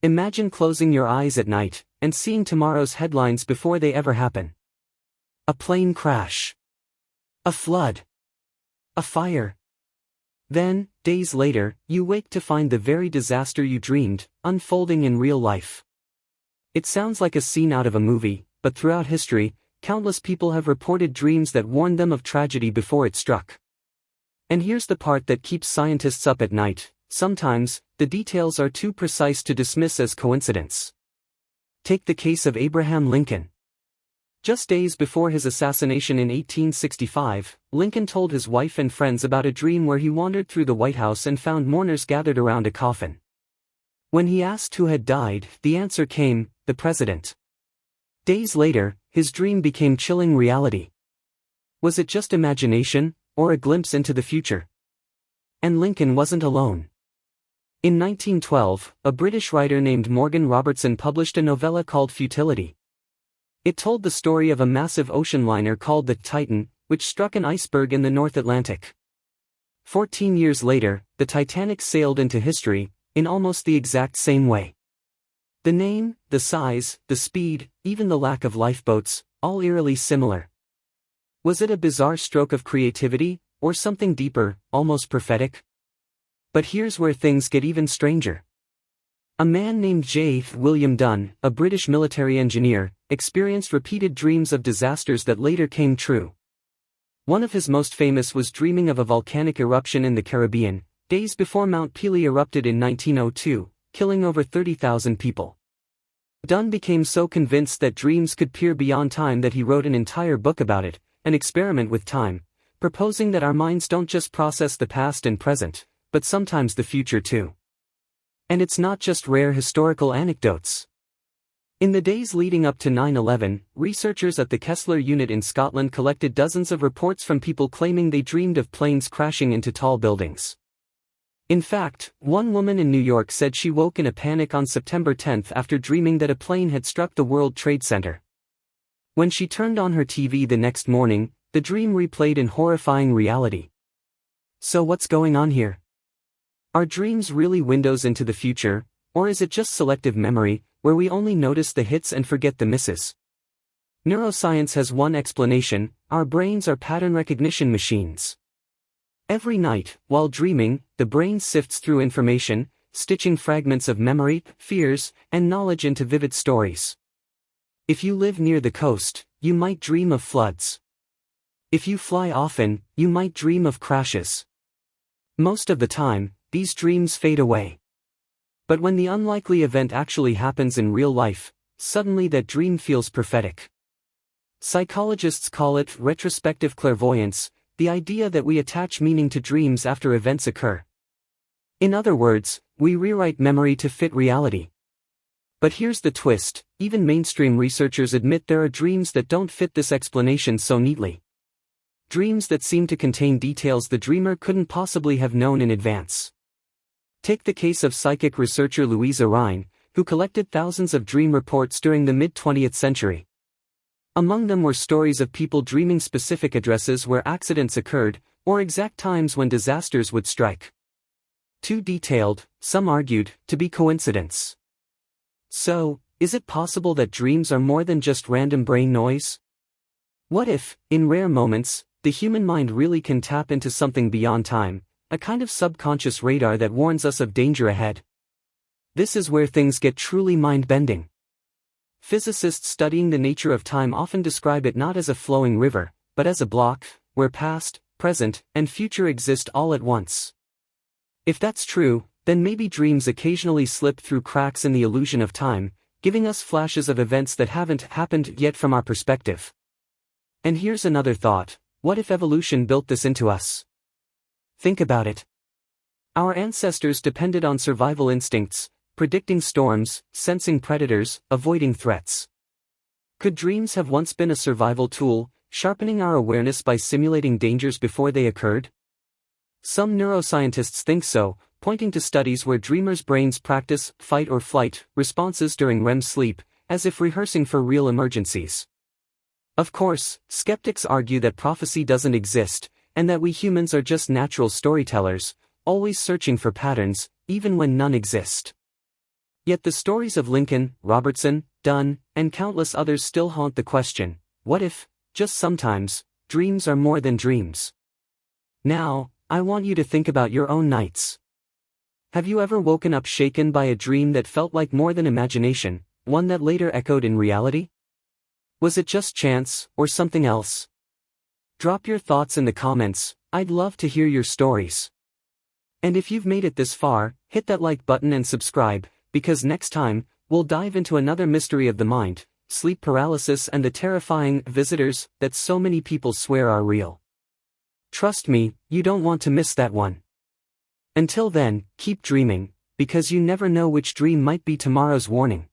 Imagine closing your eyes at night and seeing tomorrow's headlines before they ever happen. A plane crash. A flood. A fire. Then, days later, you wake to find the very disaster you dreamed, unfolding in real life. It sounds like a scene out of a movie, but throughout history, countless people have reported dreams that warned them of tragedy before it struck. And here's the part that keeps scientists up at night: sometimes, the details are too precise to dismiss as coincidence. Take the case of Abraham Lincoln. Just days before his assassination in 1865, Lincoln told his wife and friends about a dream where he wandered through the White House and found mourners gathered around a coffin. When he asked who had died, the answer came: the president. Days later, his dream became chilling reality. Was it just imagination, or a glimpse into the future? And Lincoln wasn't alone. In 1912, a British writer named Morgan Robertson published a novella called Futility. It told the story of a massive ocean liner called the Titan, which struck an iceberg in the North Atlantic. 14 years later, the Titanic sailed into history, in almost the exact same way. The name, the size, the speed, even the lack of lifeboats, all eerily similar. Was it a bizarre stroke of creativity, or something deeper, almost prophetic? But here's where things get even stranger. A man named J. William Dunne, a British military engineer, experienced repeated dreams of disasters that later came true. One of his most famous was dreaming of a volcanic eruption in the Caribbean, days before Mount Pelee erupted in 1902, killing over 30,000 people. Dunne became so convinced that dreams could peer beyond time that he wrote an entire book about it, An Experiment with Time, proposing that our minds don't just process the past and present, but sometimes the future too. And it's not just rare historical anecdotes. In the days leading up to 9/11, researchers at the Kessler Unit in Scotland collected dozens of reports from people claiming they dreamed of planes crashing into tall buildings. In fact, one woman in New York said she woke in a panic on September 10 after dreaming that a plane had struck the World Trade Center. When she turned on her TV the next morning, the dream replayed in horrifying reality. So what's going on here? Are dreams really windows into the future, or is it just selective memory, where we only notice the hits and forget the misses? Neuroscience has one explanation: our brains are pattern recognition machines. Every night, while dreaming, the brain sifts through information, stitching fragments of memory, fears, and knowledge into vivid stories. If you live near the coast, you might dream of floods. If you fly often, you might dream of crashes. Most of the time, these dreams fade away. But when the unlikely event actually happens in real life, suddenly that dream feels prophetic. Psychologists call it retrospective clairvoyance, the idea that we attach meaning to dreams after events occur. In other words, we rewrite memory to fit reality. But here's the twist: even mainstream researchers admit there are dreams that don't fit this explanation so neatly. Dreams that seem to contain details the dreamer couldn't possibly have known in advance. Take the case of psychic researcher Louisa Rhine, who collected thousands of dream reports during the mid-20th century. Among them were stories of people dreaming specific addresses where accidents occurred, or exact times when disasters would strike. Too detailed, some argued, to be coincidence. So, is it possible that dreams are more than just random brain noise? What if, in rare moments, the human mind really can tap into something beyond time, a kind of subconscious radar that warns us of danger ahead? This is where things get truly mind-bending. Physicists studying the nature of time often describe it not as a flowing river, but as a block, where past, present, and future exist all at once. If that's true, then maybe dreams occasionally slip through cracks in the illusion of time, giving us flashes of events that haven't happened yet from our perspective. And here's another thought: what if evolution built this into us? Think about it. Our ancestors depended on survival instincts, predicting storms, sensing predators, avoiding threats. Could dreams have once been a survival tool, sharpening our awareness by simulating dangers before they occurred? Some neuroscientists think so, pointing to studies where dreamers' brains practice fight or flight responses during REM sleep, as if rehearsing for real emergencies. Of course, skeptics argue that prophecy doesn't exist, and that we humans are just natural storytellers, always searching for patterns, even when none exist. Yet the stories of Lincoln, Robertson, Dunne, and countless others still haunt the question, what if, just sometimes, dreams are more than dreams? Now, I want you to think about your own nights. Have you ever woken up shaken by a dream that felt like more than imagination, one that later echoed in reality? Was it just chance, or something else? Drop your thoughts in the comments, I'd love to hear your stories. And if you've made it this far, hit that like button and subscribe, because next time, we'll dive into another mystery of the mind, sleep paralysis and the terrifying visitors that so many people swear are real. Trust me, you don't want to miss that one. Until then, keep dreaming, because you never know which dream might be tomorrow's warning.